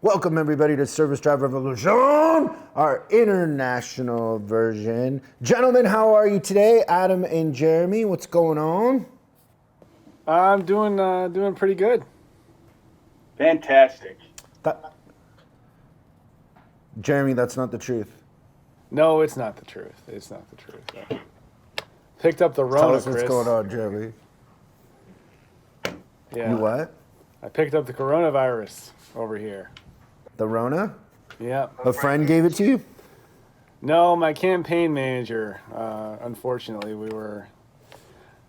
Welcome everybody to Service Drive Revolution, our international version. Gentlemen, how are you today? Adam and Jeremy, what's going on? I'm doing pretty good. Fantastic. Jeremy, that's not the truth. No, it's not the truth. It's not the truth. Picked up the Rona, Tell us Chris. what's going on, Jeremy. Yeah. You what? I picked up the coronavirus over here. The Rona? Yeah. A friend gave it to you? No, my campaign manager. Unfortunately, we were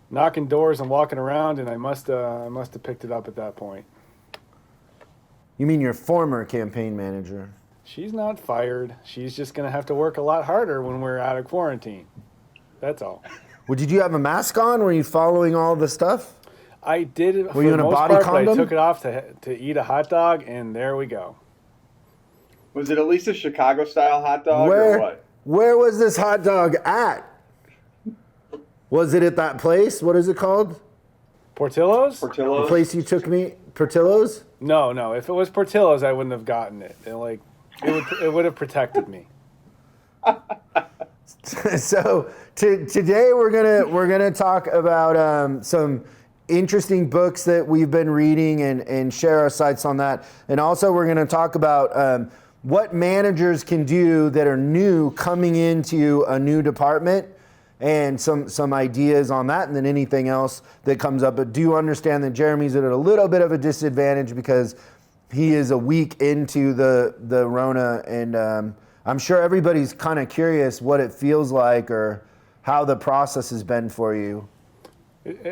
knocking doors and walking around, and I must have picked it up at that point. You mean your former campaign manager? She's not fired. She's just gonna have to work a lot harder when we're out of quarantine. That's all. Well, did you have a mask on? Were you following all the stuff? I did it Were you in a body but condom? I took it off to eat a hot dog, and there we go. Was it at least a Chicago-style hot dog or what? Where was this hot dog at? Was it at that place? What is it called? Portillo's? The Portillo's? place you took me? Portillo's? No. If it was Portillo's, I wouldn't have gotten it. It would have protected me. So today we're gonna talk about some interesting books that we've been reading and share our sights on that. And also we're gonna talk about what managers can do that are new coming into a new department and some ideas on that, and then anything else that comes up. But do understand that Jeremy's at a little bit of a disadvantage because he is a week into the Rona, and I'm sure everybody's kind of curious what it feels like or how the process has been for you.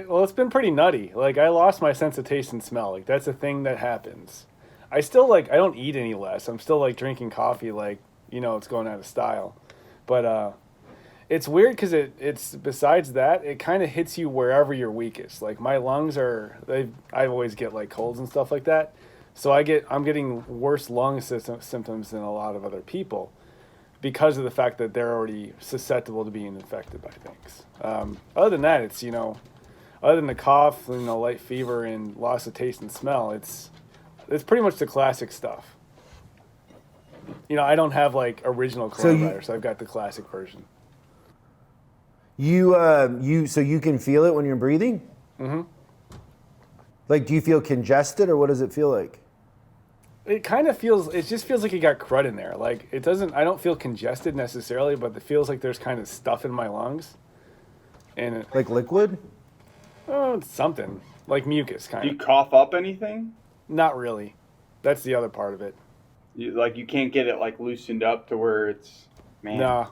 Well, it's been pretty nutty. Like, I lost my sense of taste and smell. Like, that's a thing that happens. I still, I don't eat any less. I'm still, drinking coffee, it's going out of style. But it's weird because it's besides that, it kind of hits you wherever you're weakest. Like, my lungs I always get, colds and stuff like that. So I'm getting worse lung symptoms than a lot of other people because of the fact that they're already susceptible to being infected by things. Other than that, it's, other than the cough, light fever and loss of taste and smell, it's pretty much the classic stuff. I don't have original coronavirus. So I've got the classic version. So you can feel it when you're breathing? Mm-hmm. Do you feel congested or what does it feel like? It just feels like you got crud in there. I don't feel congested necessarily, but it feels like there's kind of stuff in my lungs. And Like liquid? Oh, it's something. Like mucus, kind Do of. you cough up anything? Not really. That's the other part of it. You can't get it loosened up to where it's, man. Nah.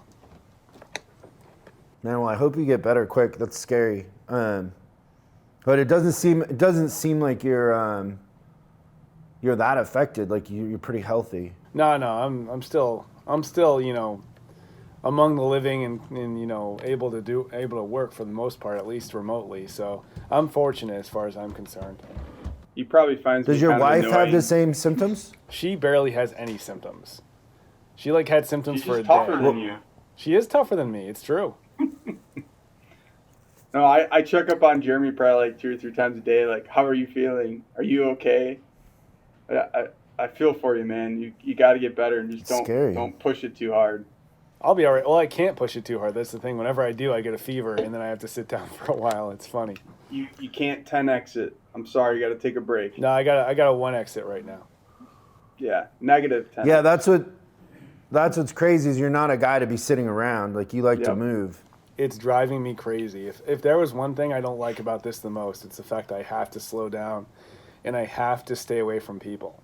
Man, well, I hope you get better quick. That's scary. But it doesn't seem like you're that affected. Like you're pretty healthy. No, I'm still among the living and able to work for the most part, at least remotely. So I'm fortunate as far as I'm concerned. He probably finds Does me your kind of wife have annoying. the same symptoms? She barely has any symptoms. She had symptoms She's for a just tougher day. than you. She is tougher than me. It's true. No, I check up on Jeremy probably 2 or 3 times a day. How are you feeling? Are you okay? I feel for you, man. You got to get better and just don't push it too hard. I'll be all right. Well, I can't push it too hard. That's the thing. Whenever I do, I get a fever, and then I have to sit down for a while. It's funny. You can't 10x it. I'm sorry, you got to take a break. No, I got a 1 exit right now. Yeah, negative 10. Yeah, that's what's crazy is you're not a guy to be sitting around. You like to move. It's driving me crazy. If there was one thing I don't like about this the most, it's the fact I have to slow down and I have to stay away from people.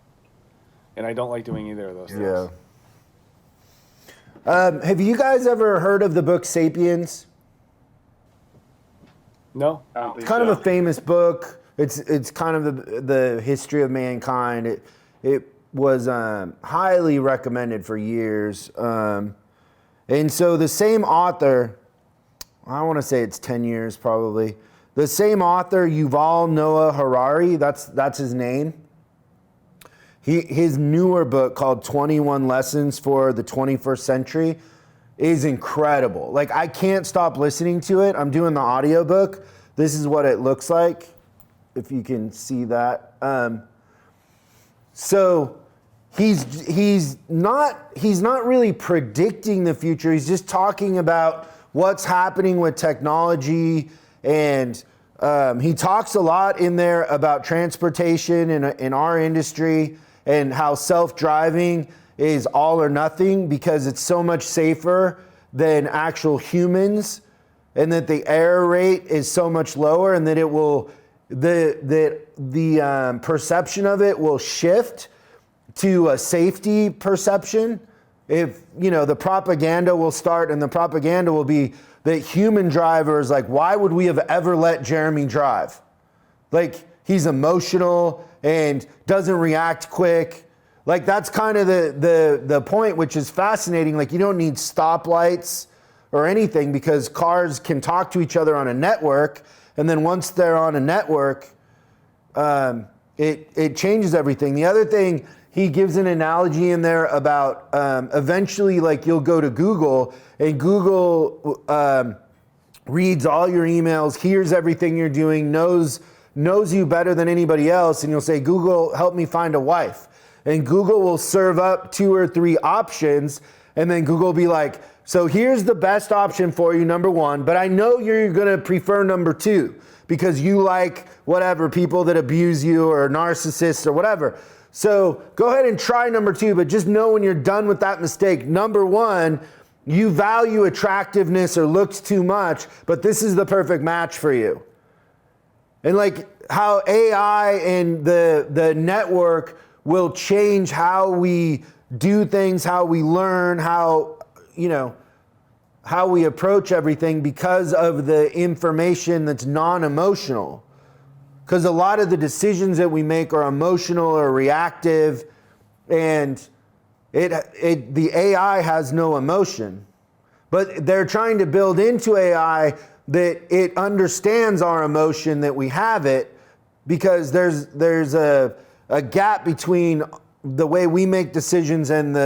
And I don't like doing either of those things. Yeah. Have you guys ever heard of the book Sapiens? No? I don't think It's kind so. of a famous book. It's kind of the history of mankind. It was highly recommended for years. And so the same author, I want to say it's 10 years probably. The same author, Yuval Noah Harari, that's his name. His newer book called 21 Lessons for the 21st Century is incredible. I can't stop listening to it. I'm doing the audiobook. This is what it looks like, if you can see that. So he's not really predicting the future. He's just talking about what's happening with technology, and he talks a lot in there about transportation in our industry and how self-driving is all or nothing because it's so much safer than actual humans, and that the error rate is so much lower, and that it will the perception of it will shift to a safety perception. If, the propaganda will start, and the propaganda will be that human drivers, like, why would we have ever let Jeremy drive? Like, he's emotional and doesn't react quick. Like, that's kind of the point, which is fascinating. Like, you don't need stoplights or anything because cars can talk to each other on a network. And then once they're on a network, it changes everything. The other thing, he gives an analogy in there about eventually, like, you'll go to Google, and Google reads all your emails, hears everything you're doing, knows you better than anybody else, and you'll say, Google, help me find a wife. And Google will serve up 2 or 3 options, and then Google will be like, so here's the best option for you, number 1, but I know you're gonna prefer number 2 because you like whatever, people that abuse you or narcissists or whatever. So go ahead and try number 2, but just know when you're done with that mistake, number 1, you value attractiveness or looks too much, but this is the perfect match for you. And like how AI and the network will change how we do things, how we learn, how we approach everything because of the information that's non-emotional. Because a lot of the decisions that we make are emotional or reactive, and the AI has no emotion. But they're trying to build into AI that it understands our emotion, that we have it, because there's a gap between the way we make decisions and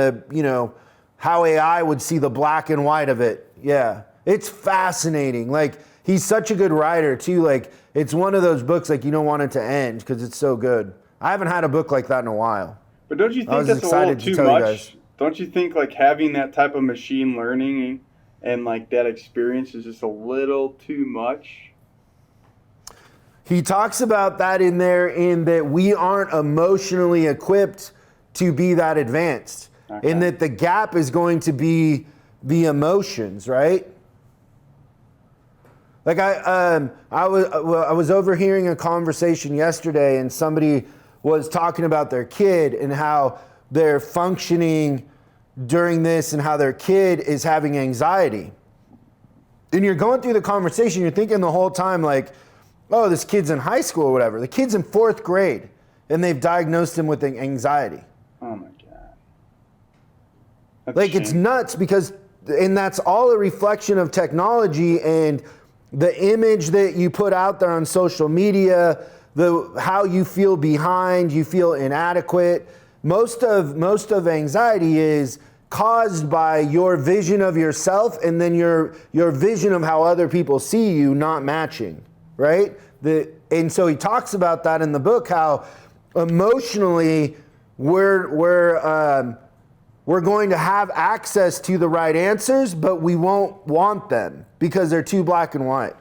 how AI would see the black and white of it. Yeah, it's fascinating. Like, he's such a good writer too. Like, it's one of those books, like, you don't want it to end because it's so good. I haven't had a book like that in a while. But don't you think that's a little too much? Don't you think, like, having that type of machine learning and like that experience is just a little too much? He talks about that in there, in that we aren't emotionally equipped to be that advanced. Okay. In that the gap is going to be the emotions, right? Like I was overhearing a conversation yesterday, and somebody was talking about their kid and how they're functioning during this and how their kid is having anxiety. And you're going through the conversation, you're thinking the whole time like, oh, this kid's in high school or whatever. The kid's in 4th grade and they've diagnosed him with anxiety. Oh my God. That's like, it's nuts because, and that's all a reflection of technology and the image that you put out there on social media, how you feel behind, you feel inadequate. Most of anxiety is caused by your vision of yourself and then your vision of how other people see you not matching, right? And so he talks about that in the book, how emotionally we're going to have access to the right answers, but we won't want them because they're too black and white.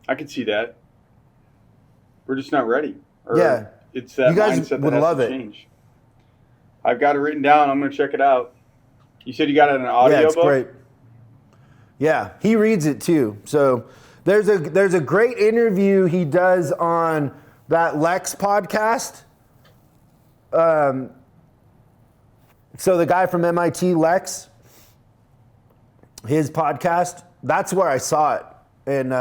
I could see that. We're just not ready. Yeah. It's that you guys mindset would that love has to it. change. I've got it written down. I'm going to check it out. You said you got it in an audio book? Yeah, it's book? great. Yeah, he reads it too. So there's a great interview he does on that Lex podcast. So the guy from MIT, Lex, his podcast, that's where I saw it. And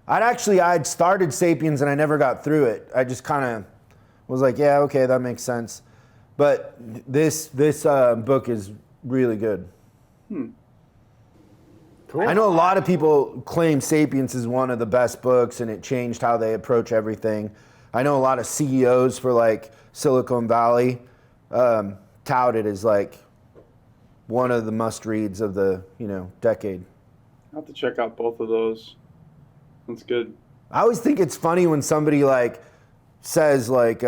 I'd started Sapiens and I never got through it. I just kind of was like, yeah, okay, that makes sense. But this book is really good. Cool. I know a lot of people claim Sapiens is one of the best books and it changed how they approach everything. I know a lot of CEOs for like Silicon Valley tout it as like one of the must-reads of the decade. I'll have to check out both of those. That's good. I always think it's funny when somebody like says like,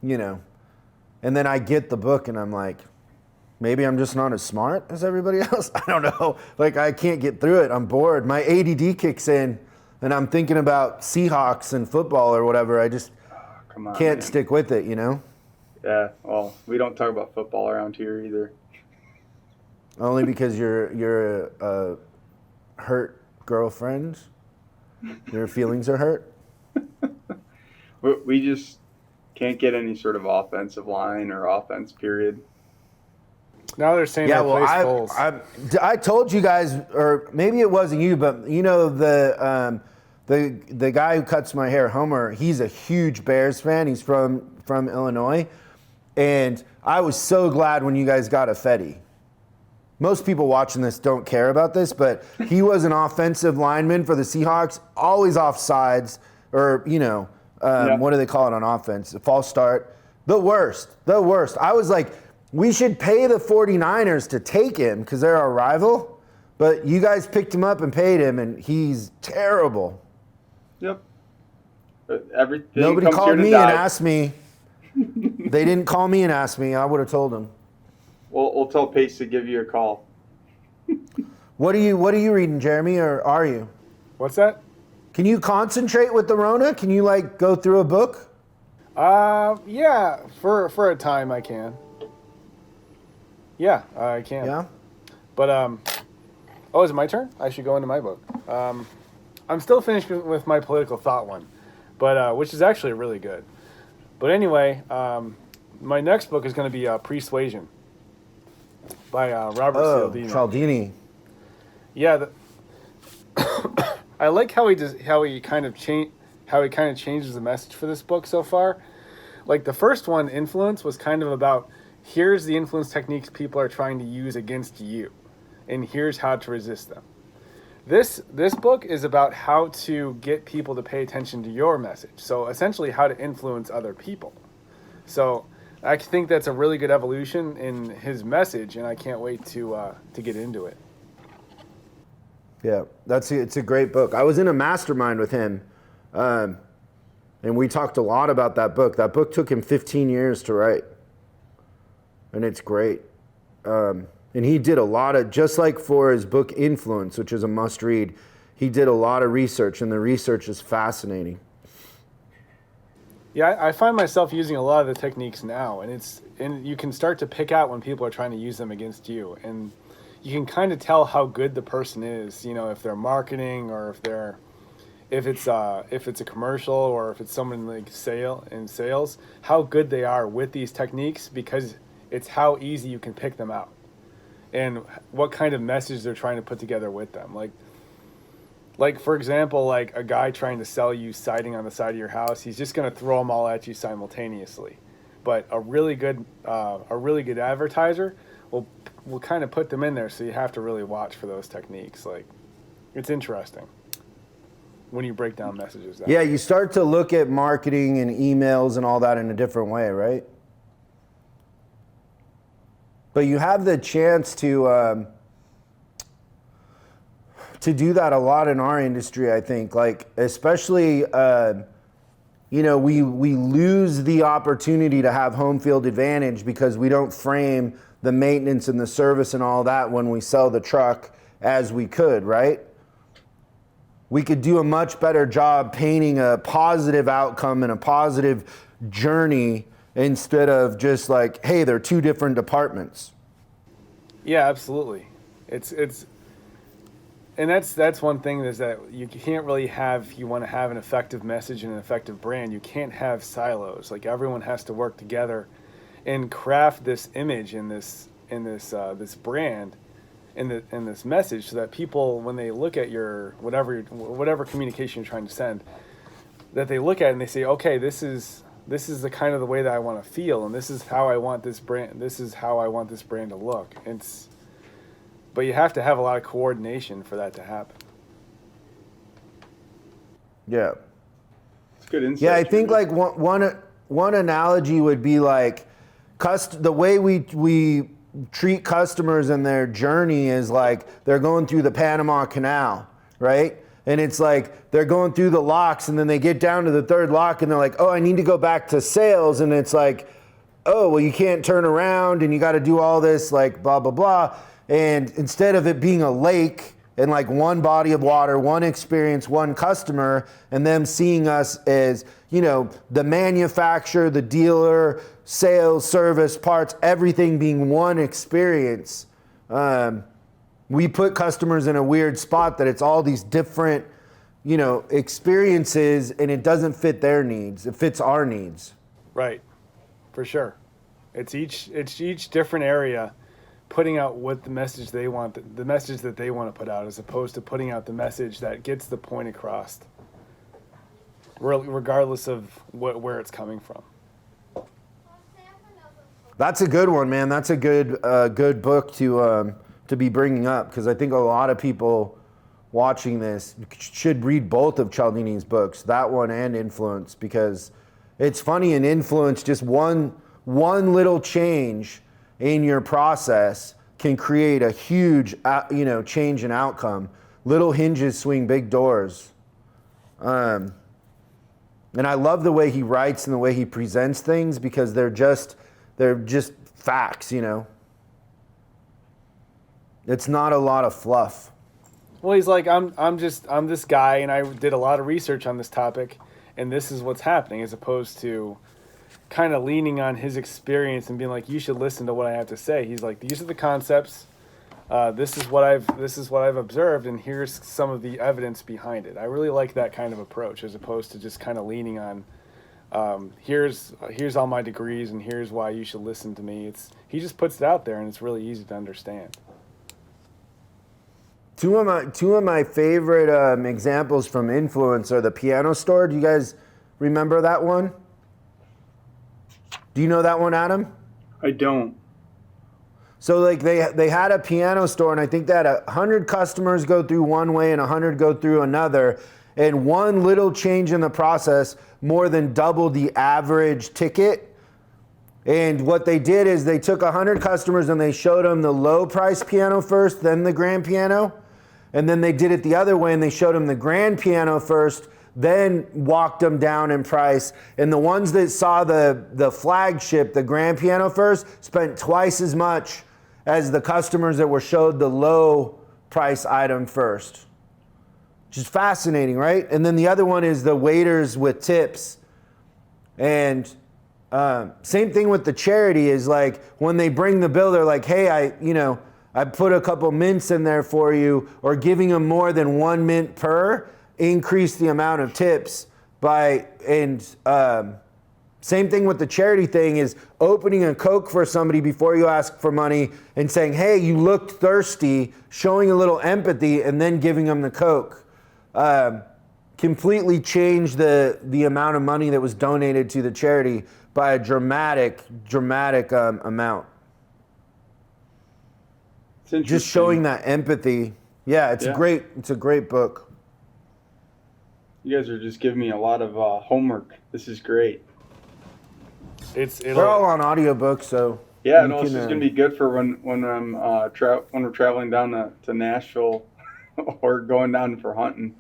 you know, and then I get the book and I'm like, maybe I'm just not as smart as everybody else. I don't know. Like, I can't get through it. I'm bored. My ADD kicks in and I'm thinking about Seahawks and football or whatever. I just can't stick with it, you know? Yeah, well, we don't talk about football around here either. Only because you're a hurt girlfriend? Your feelings are hurt? We just can't get any sort of offensive line or offense, period. Now they're saying I told you guys, or maybe it wasn't you, but you know the guy who cuts my hair, Homer, he's a huge Bears fan. He's from Illinois. And I was so glad when you guys got a Fetty. Most people watching this don't care about this, but he was an offensive lineman for the Seahawks, always offsides, or, you know, what do they call it on offense? A false start. The worst. I was like, we should pay the 49ers to take him because they're our rival, but you guys picked him up and paid him, and he's terrible. Yep. But everything Nobody called me and asked me. They didn't call me and ask me. I would have told them. We'll tell Pace to give you a call. What are you reading, Jeremy, or are you? What's that? Can you concentrate with the Rona? Can you like go through a book? Yeah, for a time I can. Yeah, I can. Yeah. But is it my turn? I should go into my book. I'm still finishing with my political thought one, but which is actually really good. But anyway, my next book is going to be Persuasion by Robert Cialdini. Yeah, I like how he kind of changes the message for this book so far. Like the first one, Influence, was kind of about here's the influence techniques people are trying to use against you, and here's how to resist them. This book is about how to get people to pay attention to your message. So essentially how to influence other people. So I think that's a really good evolution in his message, and I can't wait to get into it. Yeah, it's a great book. I was in a mastermind with him, and we talked a lot about that book. That book took him 15 years to write, and it's great. And he did a lot of, just like for his book Influence, which is a must-read, he did a lot of research, and the research is fascinating. Yeah, I find myself using a lot of the techniques now, and you can start to pick out when people are trying to use them against you, and you can kind of tell how good the person is, you know, if they're marketing or if it's a commercial or if it's someone like sales, how good they are with these techniques, because it's how easy you can pick them out and what kind of message they're trying to put together with them. Like for example, like a guy trying to sell you siding on the side of your house, he's just going to throw them all at you simultaneously. But a really good advertiser will kind of put them in there, so you have to really watch for those techniques. Like, it's interesting when you break down messages. Yeah, you start to look at marketing and emails and all that in a different way, right? But you have the chance to do that a lot in our industry, I think. Like, especially, you know, we lose the opportunity to have home field advantage because we don't frame the maintenance and the service and all that when we sell the truck as we could, right? We could do a much better job painting a positive outcome and a positive journey instead of just like, hey, they're two different departments. Yeah, absolutely. And that's one thing, is that you can't really you want to have an effective message and an effective brand, you can't have silos. Like, everyone has to work together and craft this image in this brand, in this message, so that people, when they look at your whatever communication you're trying to send, that they look at it and they say, okay, this is the kind of the way that I want to feel, and this is how I want this brand to look. But you have to have a lot of coordination for that to happen. Yeah. It's good insight. Yeah, I think like one analogy would be like the way we treat customers and their journey is like they're going through the Panama Canal, right? And it's like they're going through the locks and then they get down to the third lock and they're like, oh, I need to go back to sales. And it's like, oh, well, you can't turn around and you got to do all this, like, blah, blah, blah. And instead of it being a lake and like one body of water, one experience, one customer, and them seeing us as, you know, the manufacturer, the dealer, sales, service, parts, everything being one experience, we put customers in a weird spot that it's all these different, you know, experiences, and it doesn't fit their needs. It fits our needs. Right. For sure. It's each different area putting out what the message they want, the message that they want to put out, as opposed to putting out the message that gets the point across, regardless of where it's coming from. That's a good one, man. That's a good book to be bringing up, because I think a lot of people watching this should read both of Cialdini's books, that one and Influence, because it's funny, in Influence, just one little change in your process can create a huge, change in outcome. Little hinges swing big doors. And I love the way he writes and the way he presents things, because they're just facts, you know. It's not a lot of fluff. Well, he's like, I'm this guy, and I did a lot of research on this topic, and this is what's happening, as opposed to kind of leaning on his experience and being like, you should listen to what I have to say. He's like, these are the concepts. This is what I've observed, and here's some of the evidence behind it. I really like that kind of approach, as opposed to just kind of leaning on, here's all my degrees, and here's why you should listen to me. He just puts it out there, and it's really easy to understand. Two of my favorite examples from Influence are the piano store. Do you guys remember that one? Do you know that one, Adam? I don't. So like they had a piano store, and I think they had 100 customers go through one way and 100 go through another, and one little change in the process more than doubled the average ticket. And what they did is they took 100 customers and they showed them the low price piano first, then the grand piano. And then they did it the other way, and they showed them the grand piano first, then walked them down in price. And the ones that saw the flagship, the grand piano first, spent twice as much as the customers that were showed the low price item first. Which is fascinating, right? And then the other one is the waiters with tips. And same thing with the charity, is like when they bring the bill, they're like, hey, I put a couple mints in there for you, or giving them more than 1 mint per, increase the amount of tips by, and same thing with the charity thing, is opening a Coke for somebody before you ask for money and saying, hey, you looked thirsty, showing a little empathy, and then giving them the Coke. Completely changed the amount of money that was donated to the charity by a dramatic amount. Just showing that empathy. Yeah, it's a great book. You guys are just giving me a lot of homework. This is great. They're all on audiobook, so yeah, no, this is gonna be good for when we're traveling down to Nashville or going down for hunting.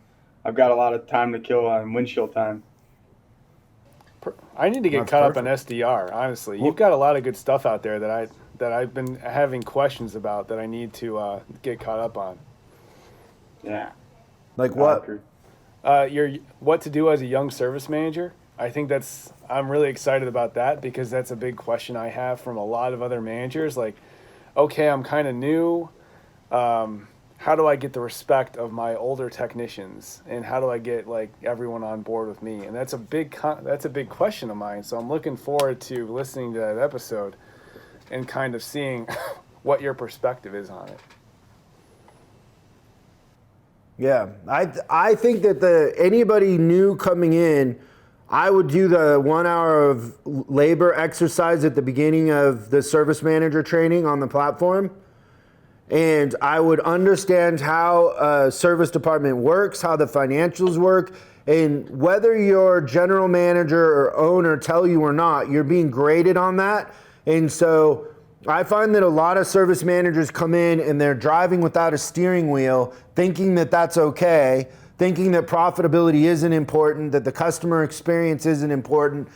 I've got a lot of time to kill on windshield time. I need to get caught up on SDR. Honestly, you've got a lot of good stuff out there that I've been having questions about that I need to get caught up on. Yeah. Like what? What to do as a young service manager. I think I'm really excited about that, because that's a big question I have from a lot of other managers. Like, okay, I'm kind of new. How do I get the respect of my older technicians, and how do I get like everyone on board with me? And that's a big question of mine. So I'm looking forward to listening to that episode and kind of seeing what your perspective is on it. Yeah, I think that anybody new coming in, I would do the 1 hour of labor exercise at the beginning of the service manager training on the platform. And I would understand how a service department works, how the financials work, and whether your general manager or owner tell you or not, you're being graded on that. And so I find that a lot of service managers come in and they're driving without a steering wheel, thinking that that's okay, thinking that profitability isn't important, that the customer experience isn't important,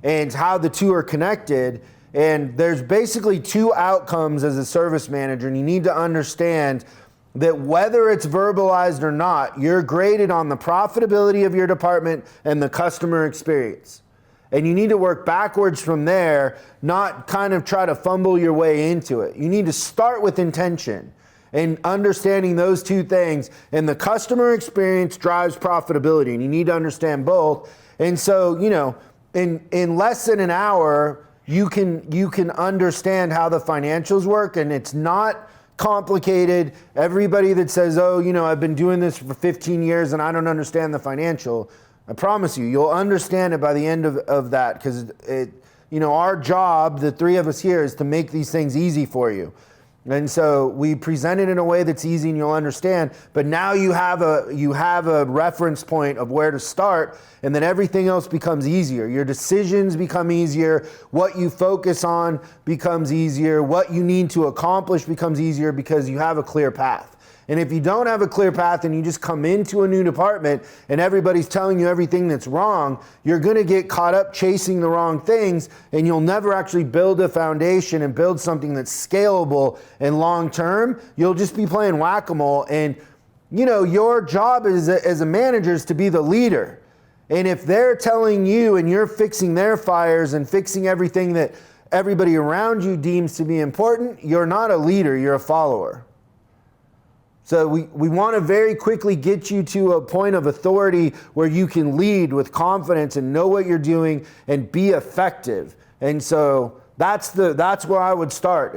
and how the two are connected. And there's basically two outcomes as a service manager, and you need to understand that whether it's verbalized or not, you're graded on the profitability of your department and the customer experience. And you need to work backwards from there, not kind of try to fumble your way into it. You need to start with intention and understanding those two things. And the customer experience drives profitability, and you need to understand both. And so, in less than an hour, you can understand how the financials work, and it's not complicated. Everybody that says, I've been doing this for 15 years and I don't understand the financial, I promise you'll understand it by the end of that, because our job, the three of us here, is to make these things easy for you. And so we present it in a way that's easy and you'll understand, but now you have a reference point of where to start, and then everything else becomes easier. Your decisions become easier, what you focus on becomes easier, what you need to accomplish becomes easier because you have a clear path. And if you don't have a clear path and you just come into a new department and everybody's telling you everything that's wrong, you're going to get caught up chasing the wrong things, and you'll never actually build a foundation and build something that's scalable and long term. You'll just be playing whack-a-mole. And your job as a manager is to be the leader. And if they're telling you and you're fixing their fires and fixing everything that everybody around you deems to be important, you're not a leader, you're a follower. So we want to very quickly get you to a point of authority where you can lead with confidence and know what you're doing and be effective. And so that's where I would start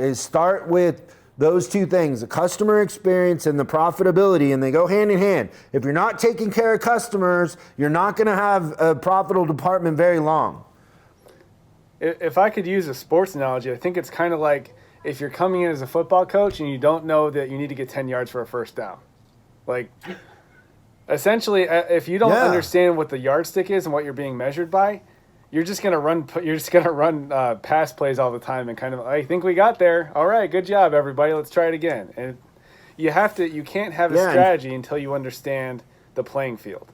with those two things, the customer experience and the profitability, and they go hand in hand. If you're not taking care of customers, you're not going to have a profitable department very long. If I could use a sports analogy, I think it's kind of like if you're coming in as a football coach and you don't know that you need to get 10 yards for a first down. Like, essentially, if you don't understand what the yardstick is and what you're being measured by, you're just gonna run pass plays all the time and kind of, I think we got there. All right, good job, everybody. Let's try it again. And you can't have a strategy until you understand the playing field.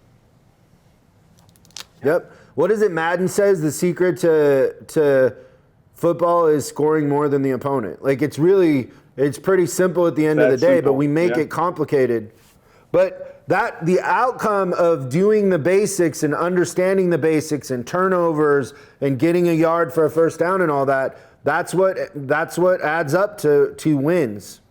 Yep. What is it Madden says? The secret to football is scoring more than the opponent. Like, it's pretty simple at the end of the day, but we make it complicated. But the outcome of doing the basics and understanding the basics and turnovers and getting a yard for a first down and all that, that's what adds up to wins.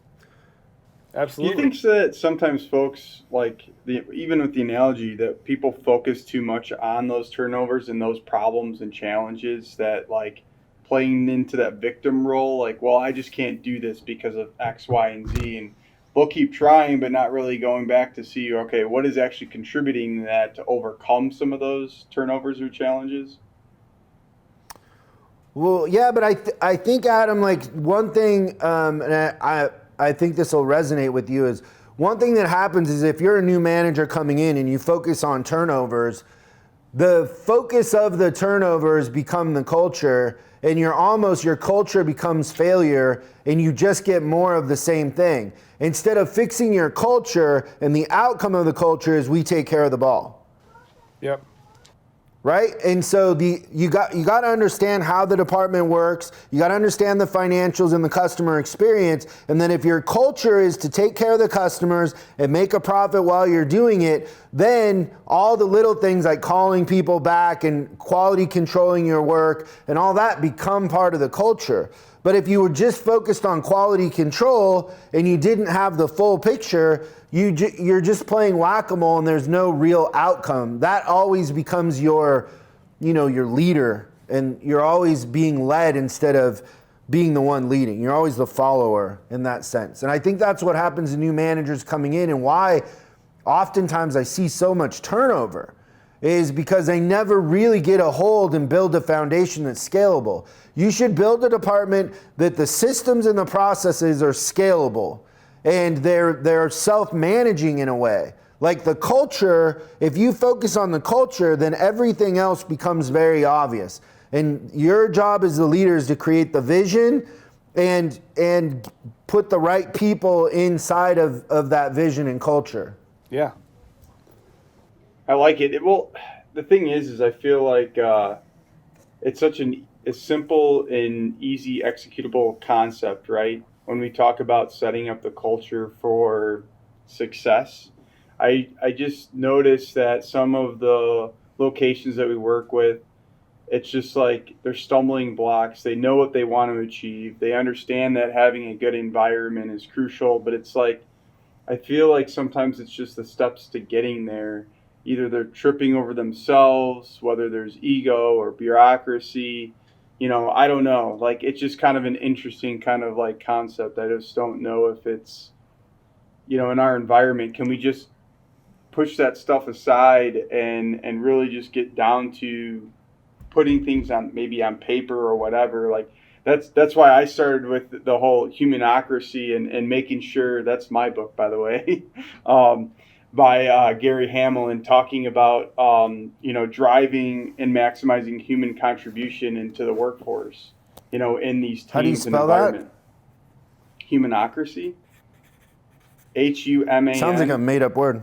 Absolutely. Do you think that sometimes folks, even with the analogy, that people focus too much on those turnovers and those problems and challenges, that playing into that victim role, I just can't do this because of X, Y, and Z, and they'll keep trying but not really going back to see, okay, what is actually contributing to that to overcome some of those turnovers or challenges? Well, yeah, but I think, Adam, one thing, and I think this will resonate with you, is one thing that happens is if you're a new manager coming in and you focus on turnovers, the focus of the turnovers become the culture, and your culture becomes failure, and you just get more of the same thing. Instead of fixing your culture, and the outcome of the culture is we take care of the ball. Yep. Right? And so you got to understand how the department works. You got to understand the financials and the customer experience. And then if your culture is to take care of the customers and make a profit while you're doing it, then all the little things like calling people back and quality controlling your work and all that become part of the culture. But if you were just focused on quality control and you didn't have the full picture, you're just playing whack-a-mole and there's no real outcome. That always becomes your leader, and you're always being led instead of being the one leading. You're always the follower in that sense. And I think that's what happens to new managers coming in, and why oftentimes I see so much turnover is because they never really get a hold and build a foundation that's scalable. You should build a department that the systems and the processes are scalable and they're self-managing in a way. Like the culture, if you focus on the culture, then everything else becomes very obvious. And your job as the leader is to create the vision and put the right people inside of that vision and culture. Yeah. I like it. Well, the thing is I feel like it's such a simple and easy executable concept, right? When we talk about setting up the culture for success, I just noticed that some of the locations that we work with, it's just like they're stumbling blocks. They know what they want to achieve. They understand that having a good environment is crucial, but it's like I feel like sometimes it's just the steps to getting there. Either they're tripping over themselves, whether there's ego or bureaucracy. I don't know. Like, it's just kind of an interesting kind of like concept. I just don't know if it's, in our environment, can we just push that stuff aside and really just get down to putting things on maybe on paper or whatever. Like that's why I started with the whole humanocracy and making sure that's my book, by the way, by Gary Hamlin, talking about driving and maximizing human contribution into the workforce. In these teams How do you and spell environment. Humanocracy. HUMAN. Sounds like a made up word.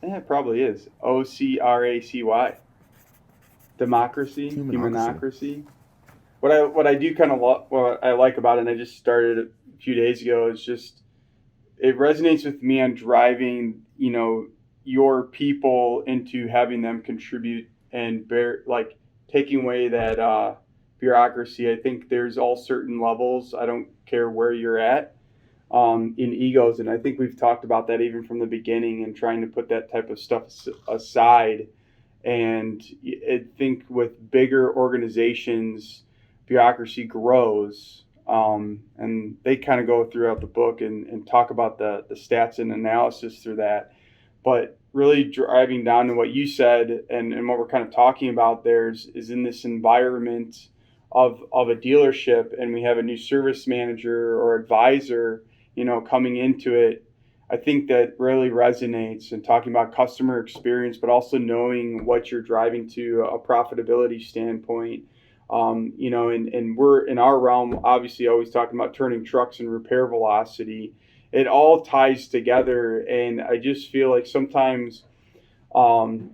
Yeah, it probably is. OCRACY. Democracy, humanocracy. What I do kind of what I like about it, and I just started a few days ago, is just it resonates with me on driving, your people into having them contribute and taking away that bureaucracy. I think there's all certain levels. I don't care where you're at in egos, and I think we've talked about that even from the beginning and trying to put that type of stuff aside. And I think with bigger organizations, bureaucracy grows. And they kind of go throughout the book and talk about the stats and analysis through that. But really driving down to what you said and what we're kind of talking about there is in this environment of a dealership, and we have a new service manager or advisor, coming into it. I think that really resonates in talking about customer experience, but also knowing what you're driving to a profitability standpoint. And we're in our realm, obviously always talking about turning trucks and repair velocity. It all ties together. And I just feel like sometimes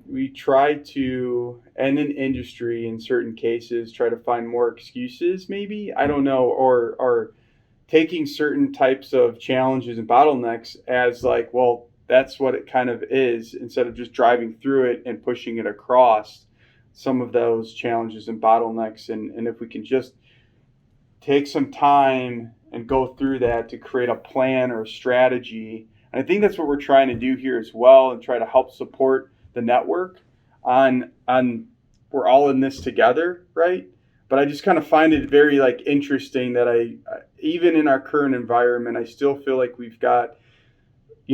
we try to, and in industry in certain cases, try to find more excuses maybe, I don't know, or taking certain types of challenges and bottlenecks as like, well, that's what it kind of is, instead of just driving through it and pushing it across some of those challenges and bottlenecks. And if we can just take some time and go through that to create a plan or a strategy. And I think that's what we're trying to do here as well, and try to help support the network on we're all in this together, right? But I just kind of find it very interesting that I even in our current environment, I still feel like we've got,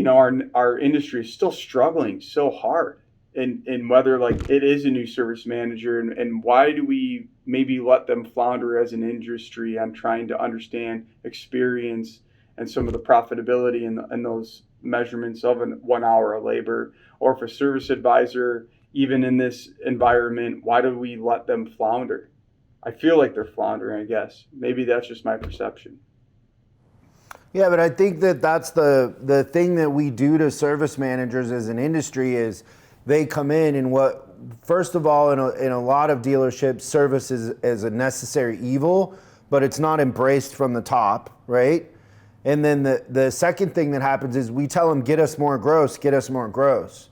our industry is still struggling so hard. And whether it is a new service manager and why do we maybe let them flounder as an industry on trying to understand experience and some of the profitability and those measurements of 1 hour of labor, or if a service advisor, even in this environment, why do we let them flounder? I feel like they're floundering, I guess. Maybe that's just my perception. Yeah, but I think that's the thing that we do to service managers as an industry is they come in and first of all, in a lot of dealerships, service is a necessary evil, but it's not embraced from the top, right? And then the second thing that happens is we tell them, get us more gross, get us more gross.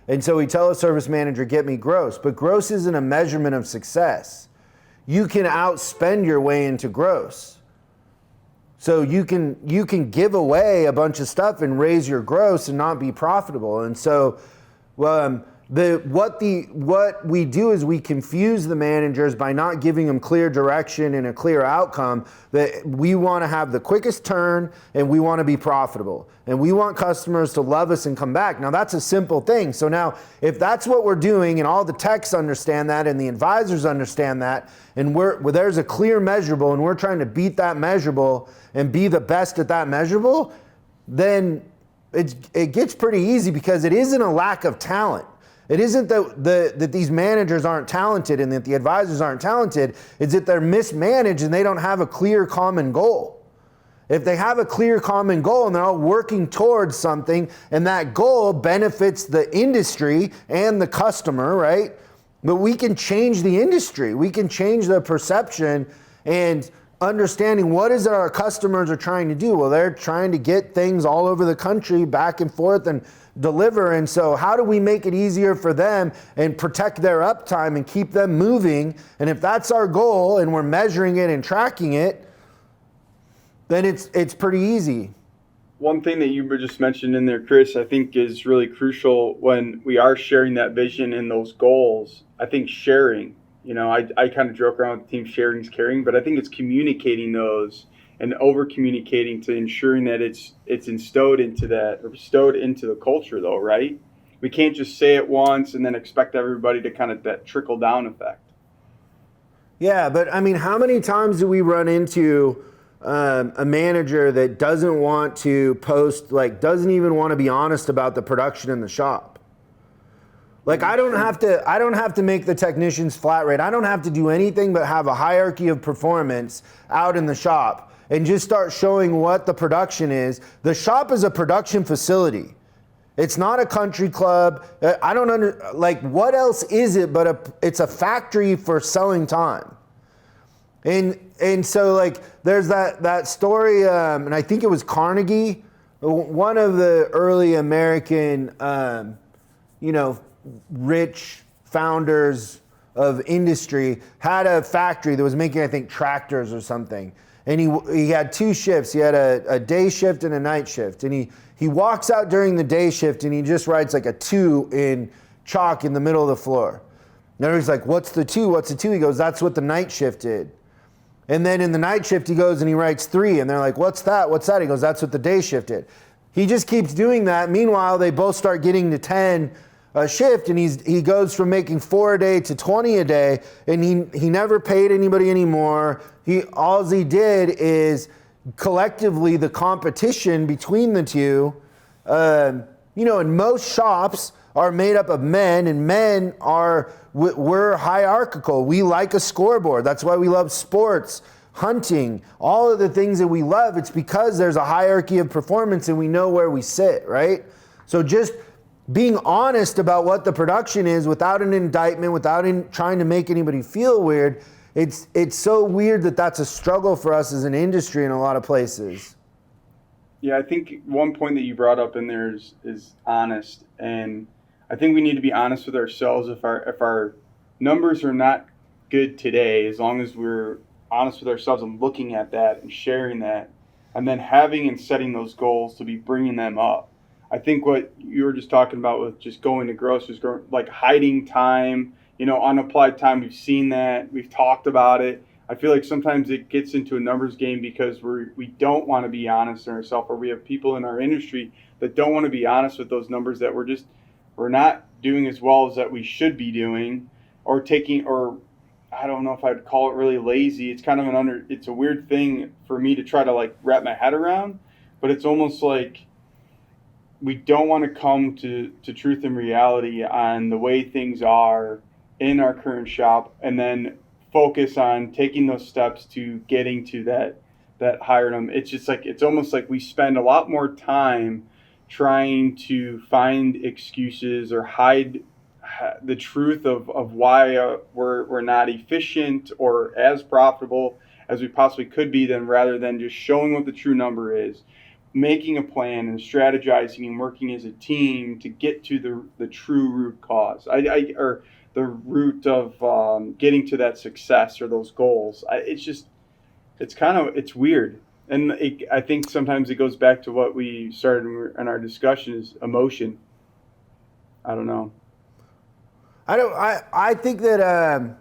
And so we tell a service manager, get me gross, but gross isn't a measurement of success. You can outspend your way into gross. So you can give away a bunch of stuff and raise your gross and not be profitable. And so what we do is we confuse the managers by not giving them clear direction and a clear outcome, that we want to have the quickest turn and we want to be profitable and we want customers to love us and come back. Now that's a simple thing. So now if that's what we're doing and all the techs understand that and the advisors understand that, and there's a clear measurable and we're trying to beat that measurable and be the best at that measurable, then it gets pretty easy, because it isn't a lack of talent. It isn't that these managers aren't talented and that the advisors aren't talented. It's that they're mismanaged and they don't have a clear common goal. If they have a clear common goal and they're all working towards something and that goal benefits the industry and the customer, right? But we can change the industry. We can change the perception and understanding what is it our customers are trying to do. Well, they're trying to get things all over the country back and forth and deliver. And so how do we make it easier for them and protect their uptime and keep them moving? And if that's our goal and we're measuring it and tracking it, then it's pretty easy. One thing that you were just mentioned in there, Chris, I think is really crucial when we are sharing that vision and those goals. I think sharing, I kind of joke around with the team, sharing is caring, but I think it's communicating those and over communicating to ensuring that it's bestowed into the culture though, right? We can't just say it once and then expect everybody to kind of that trickle down effect. Yeah, but I mean, how many times do we run into a manager that doesn't want to post, doesn't even want to be honest about the production in the shop? I don't have to make the technicians flat rate. I don't have to do anything but have a hierarchy of performance out in the shop and just start showing what the production is. The shop is a production facility. It's not a country club. I don't what else is it but it's a factory for selling time. And so there's that story, and I think it was Carnegie, one of the early American, rich founders of industry, had a factory that was making, I think, tractors or something. And he had two shifts. He had a day shift and a night shift. And he walks out during the day shift and he just writes a 2 in chalk in the middle of the floor. And everybody's like, what's the 2? What's the 2? He goes, that's what the night shift did. And then in the night shift, he goes and he writes 3. And they're like, what's that? What's that? He goes, that's what the day shift did. He just keeps doing that. Meanwhile, they both start getting to 10 a shift. And he goes from making 4 a day to 20 a day. And he never paid anybody anymore. All he did is collectively the competition between the two. And most shops are made up of men, and men we're hierarchical. We like a scoreboard. That's why we love sports, hunting, all of the things that we love. It's because there's a hierarchy of performance and we know where we sit, right? So just being honest about what the production is without an indictment, without trying to make anybody feel weird, it's so weird that that's a struggle for us as an industry in a lot of places. Yeah, I think one point that you brought up in there is honest, and I think we need to be honest with ourselves. If our numbers are not good today, as long as we're honest with ourselves and looking at that and sharing that, and then having and setting those goals to be bringing them up. I think what you were just talking about with just going to groceries, hiding time, unapplied time. We've seen that. We've talked about it. I feel like sometimes it gets into a numbers game because we don't want to be honest in ourselves, or we have people in our industry that don't want to be honest with those numbers that we're not doing as well as that we should be doing, or I don't know if I'd call it really lazy. It's kind of it's a weird thing for me to try to wrap my head around, but it's almost like we don't want to come to truth and reality on the way things are in our current shop, and then focus on taking those steps to getting to that higher number. It's just it's almost like we spend a lot more time trying to find excuses or hide the truth of why we're not efficient or as profitable as we possibly could be, rather than just showing what the true number is, making a plan and strategizing and working as a team to get to the true root cause, or the root of getting to that success or those goals. It's weird. And I think sometimes it goes back to what we started in our discussion is emotion. I don't know. I think that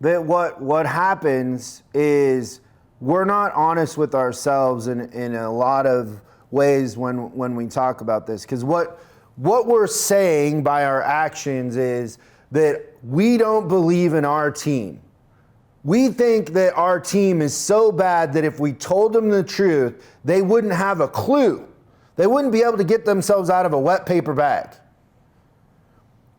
what happens is we're not honest with ourselves in a lot of ways when we talk about this. Because what we're saying by our actions is that we don't believe in our team. We think that our team is so bad that if we told them the truth, they wouldn't have a clue. They wouldn't be able to get themselves out of a wet paper bag.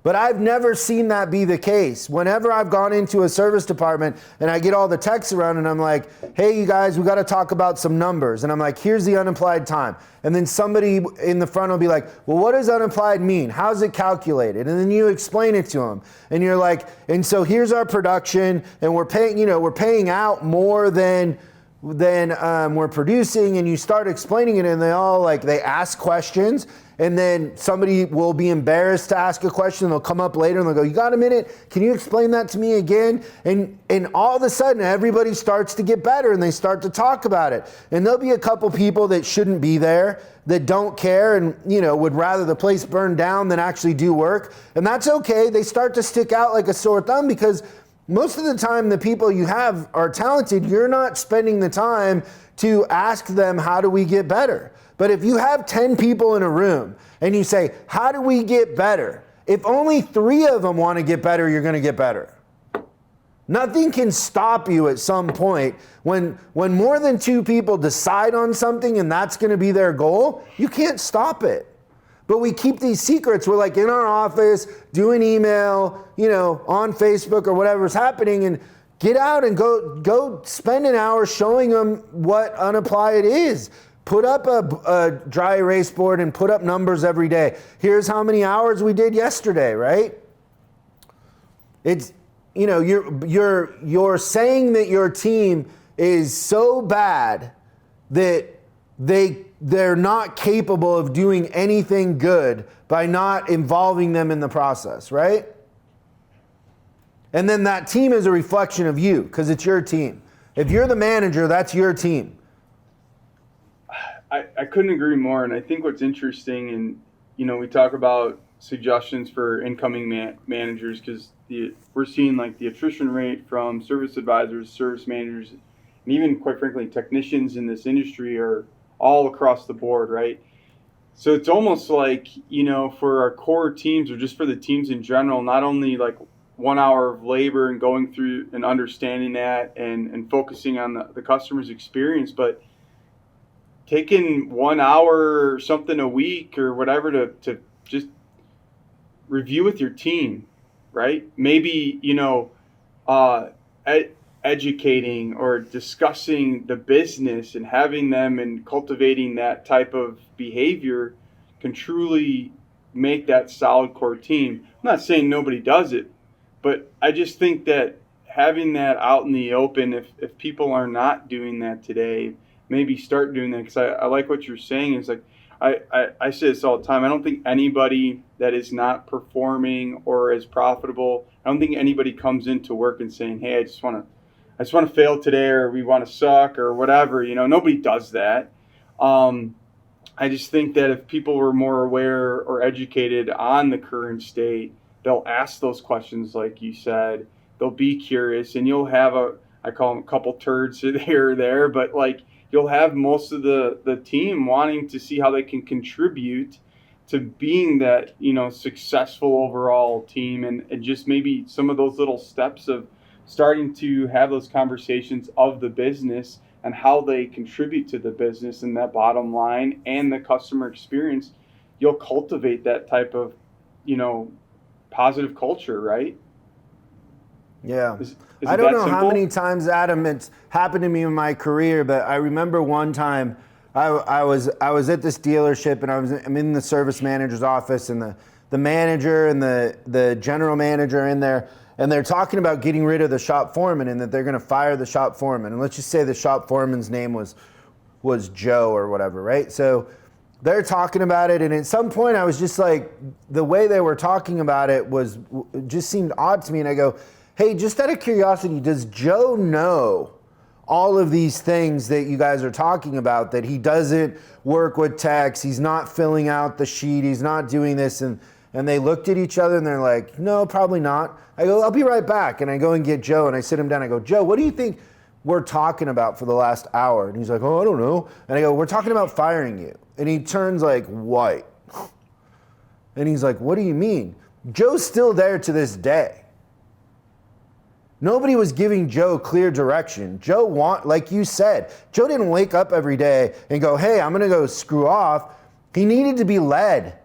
But I've never seen that be the case. Whenever I've gone into a service department and I get all the texts around and I'm like, hey, you guys, we got to talk about some numbers. And I'm like, here's the unapplied time. And then somebody in the front will be like, well, what does unapplied mean? How's it calculated? And then you explain it to them. And you're like, and so here's our production and we're paying out more than we're producing. And you start explaining it and they ask questions. And then somebody will be embarrassed to ask a question. They'll come up later and they'll go, you got a minute? Can you explain that to me again? And all of a sudden, everybody starts to get better and they start to talk about it. And there'll be a couple people that shouldn't be there, that don't care and, would rather the place burn down than actually do work. And that's okay. They start to stick out like a sore thumb because most of the time, the people you have are talented. You're not spending the time to ask them, how do we get better? But if you have 10 people in a room and you say, how do we get better? If only 3 of them want to get better, you're going to get better. Nothing can stop you at some point. When more than 2 people decide on something and that's going to be their goal, you can't stop it. But we keep these secrets. We're like in our office, doing email, on Facebook or whatever's happening, and get out and go spend an hour showing them what unapplied is. Put up a dry erase board and put up numbers every day. Here's how many hours we did yesterday, right? It's, you're saying that your team is so bad that they're not capable of doing anything good by not involving them in the process, right? And then that team is a reflection of you because it's your team. If you're the manager, that's your team. I couldn't agree more. And I think what's interesting, and, we talk about suggestions for incoming managers because we're seeing like the attrition rate from service advisors, service managers, and even quite frankly, technicians in this industry are all across the board, right? So it's almost like, for our core teams or just for the teams in general, not only like 1 hour of labor and going through and understanding that and focusing on the customer's experience, but taking 1 hour or something a week or whatever to just review with your team, right? Maybe, educating or discussing the business and having them and cultivating that type of behavior can truly make that solid core team. I'm not saying nobody does it, but I just think that having that out in the open, if people are not doing that today, maybe start doing that, because I like what you're saying. It's like I say this all the time. I don't think anybody that is not performing or is profitable, I don't think anybody comes into work and saying, hey, I just want to fail today, or we want to suck or whatever. Nobody does that. I just think that if people were more aware or educated on the current state, they'll ask those questions like you said. They'll be curious, and you'll have I call them a couple turds here or there, but like you'll have most of the team wanting to see how they can contribute to being that, successful overall team, and just maybe some of those little steps of starting to have those conversations of the business and how they contribute to the business and that bottom line and the customer experience. You'll cultivate that type of, positive culture, right? Yeah. I don't know how many times, Adam, it's happened to me in my career, but I remember one time I was at this dealership and I'm in the service manager's office, and the manager and the general manager are in there, and they're talking about getting rid of the shop foreman and that they're going to fire the shop foreman. And let's just say the shop foreman's name was Joe or whatever, right? So they're talking about it, and at some point I was just like, the way they were talking about it just seemed odd to me, and I go, hey, just out of curiosity, does Joe know all of these things that you guys are talking about, that he doesn't work with techs, he's not filling out the sheet, he's not doing this? And they looked at each other and they're like, no, probably not. I go, I'll be right back. And I go and get Joe and I sit him down. I go, Joe, what do you think we're talking about for the last hour? And he's like, oh, I don't know. And I go, we're talking about firing you. And he turns like white. And he's like, what do you mean? Joe's still there to this day. Nobody was giving Joe clear direction. Like you said, Joe didn't wake up every day and go, hey, I'm going to go screw off. He needed to be led.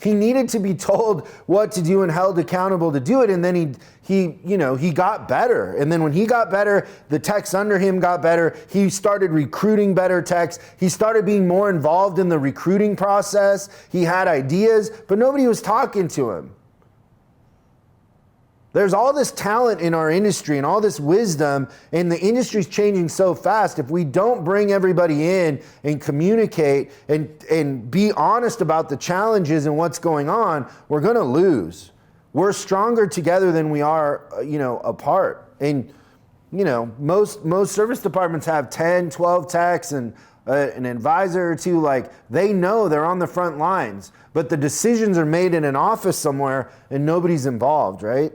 He needed to be told what to do and held accountable to do it. And then he got better. And then when he got better, the techs under him got better. He started recruiting better techs. He started being more involved in the recruiting process. He had ideas, but nobody was talking to him. There's all this talent in our industry and all this wisdom, and the industry's changing so fast. If we don't bring everybody in and communicate and be honest about the challenges and what's going on, we're going to lose. We're stronger together than we are, apart. And, most service departments have 10, 12 techs and an advisor or two. Like, they know they're on the front lines, but the decisions are made in an office somewhere and nobody's involved, right?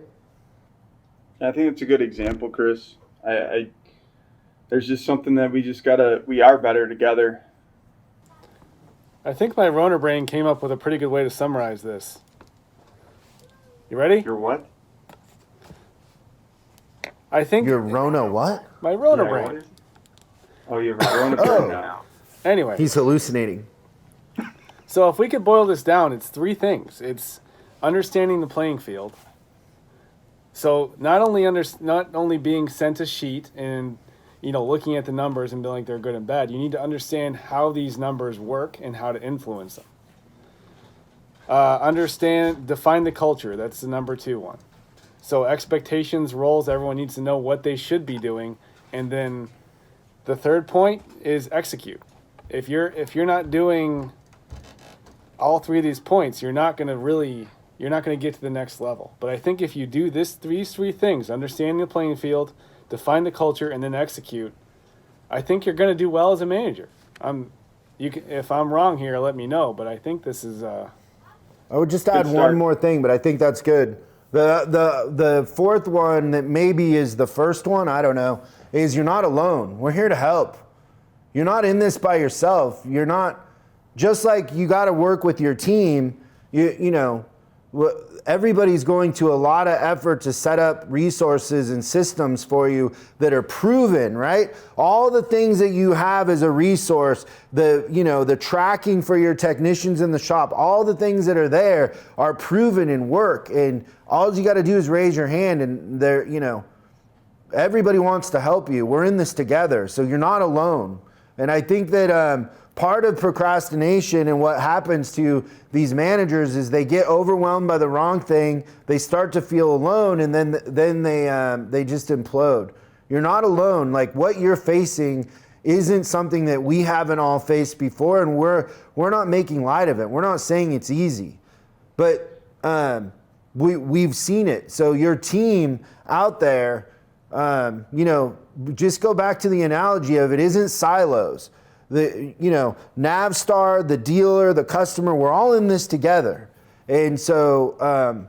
I think it's a good example, Chris. There's just something that we are better together. I think my Rona brain came up with a pretty good way to summarize this. You ready? Your what? I think Your Rona what? my Rona brain. Oh, you have a Rona brain now. Anyway, He's hallucinating. so if we could boil this down, it's three things. It's understanding the playing field. So not only being sent a sheet and looking at the numbers and being like they're good and bad, you need to understand how these numbers work and how to influence them. Define the culture. That's the number 2 one. So expectations, roles, everyone needs to know what they should be doing, and then the third point is execute. If you're not doing all three of these points, you're not going to get to the next level. But I think if you do these three things, understanding the playing field, define the culture, and then execute, I think you're going to do well as a manager. If I'm wrong here, let me know. But I think this is. I would just add one more thing, but I think that's good. The fourth one that maybe is the first one, I don't know, is you're not alone. We're here to help. You're not in this by yourself. You're not, just like you got to work with your team, everybody's going to a lot of effort to set up resources and systems for you that are proven, right? All the things that you have as a resource, the tracking for your technicians in the shop, all the things that are there are proven and work. And all you got to do is raise your hand, and everybody wants to help you. We're in this together, so you're not alone. And I think that part of procrastination and what happens to these managers is they get overwhelmed by the wrong thing. They start to feel alone, and then they just implode. You're not alone. Like, what you're facing isn't something that we haven't all faced before, and we're not making light of it. We're not saying it's easy, but we've seen it. So your team out there, just go back to the analogy of it isn't silos. Navstar, the dealer, the customer, we're all in this together. And so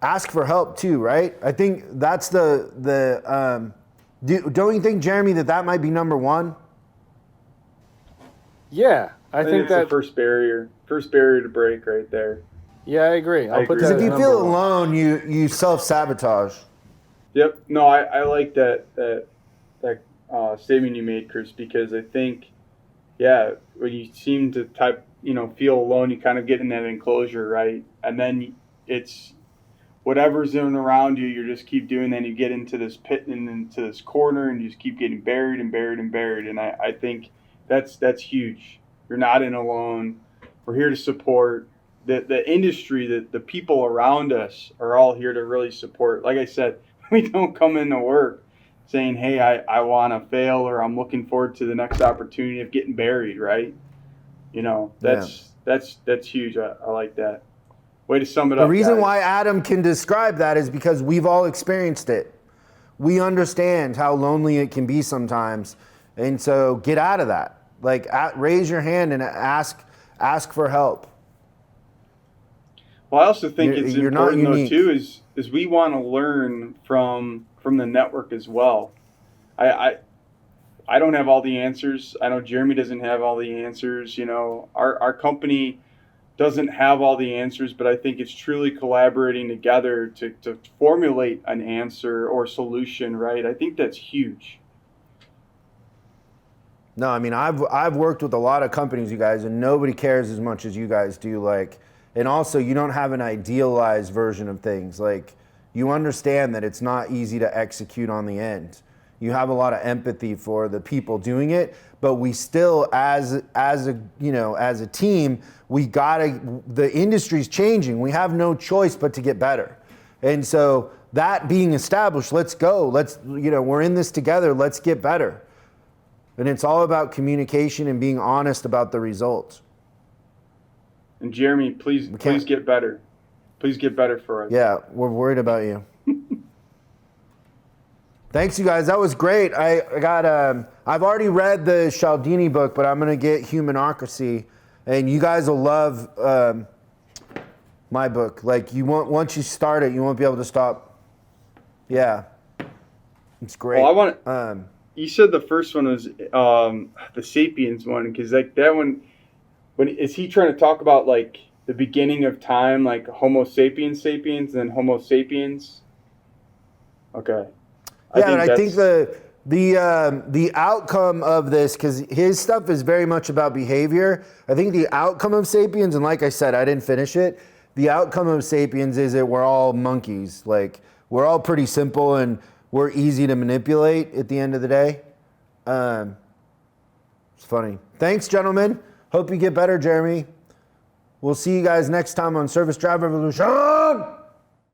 ask for help too, right? I think that's don't you think, Jeremy, that might be number 1? Yeah, I think that's the first barrier to break right there. Yeah, I agree. I'll put that Because if you feel alone, you self-sabotage. Yep. No, I like that statement you made, Chris, because I think, when you seem to feel alone, you kind of get in that enclosure, right? And then it's whatever's in around you, you just keep doing that, and you get into this pit and into this corner, and you just keep getting buried and buried and buried. And I think that's huge. You're not in alone. We're here to support. The industry, the people around us are all here to really support. Like I said, we don't come into work saying, hey, I want to fail, or I'm looking forward to the next opportunity of getting buried, right? That's huge. I like that. Way to sum it up. The reason guys. why Adam can describe that is because we've all experienced it. We understand how lonely it can be sometimes. And so get out of that. Raise your hand and ask for help. Well, I also think it's you're important, not though, unique. too, is we want to learn from the network as well. I don't have all the answers. I know Jeremy doesn't have all the answers. Our company doesn't have all the answers, but I think it's truly collaborating together to formulate an answer or solution, right? I think that's huge. No, I mean, I've worked with a lot of companies, you guys, and nobody cares as much as you guys do. And also, you don't have an idealized version of things. Like, you understand that it's not easy to execute on the end. You have a lot of empathy for the people doing it, but we still, as a team, the industry's changing. We have no choice but to get better. And so that being established, let's go. We're in this together. Let's get better. And it's all about communication and being honest about the results. And Jeremy, please get better. Please get better for us. Yeah, we're worried about you. Thanks, you guys. That was great. I've already read the Cialdini book, but I'm gonna get Humanocracy, and you guys will love my book. Like, once you start it, you won't be able to stop. Yeah, it's great. Well, you said the first one was the Sapiens one, because like that one, is he trying to talk about like the beginning of time, like Homo sapiens, and then Homo sapiens? Okay. I think the outcome of this, because his stuff is very much about behavior. I think the outcome of Sapiens, and like I said, I didn't finish it. The outcome of Sapiens is that we're all monkeys. Like, we're all pretty simple and we're easy to manipulate at the end of the day. It's funny. Thanks, gentlemen. Hope you get better, Jeremy. We'll see you guys next time on Service Drive Revolution.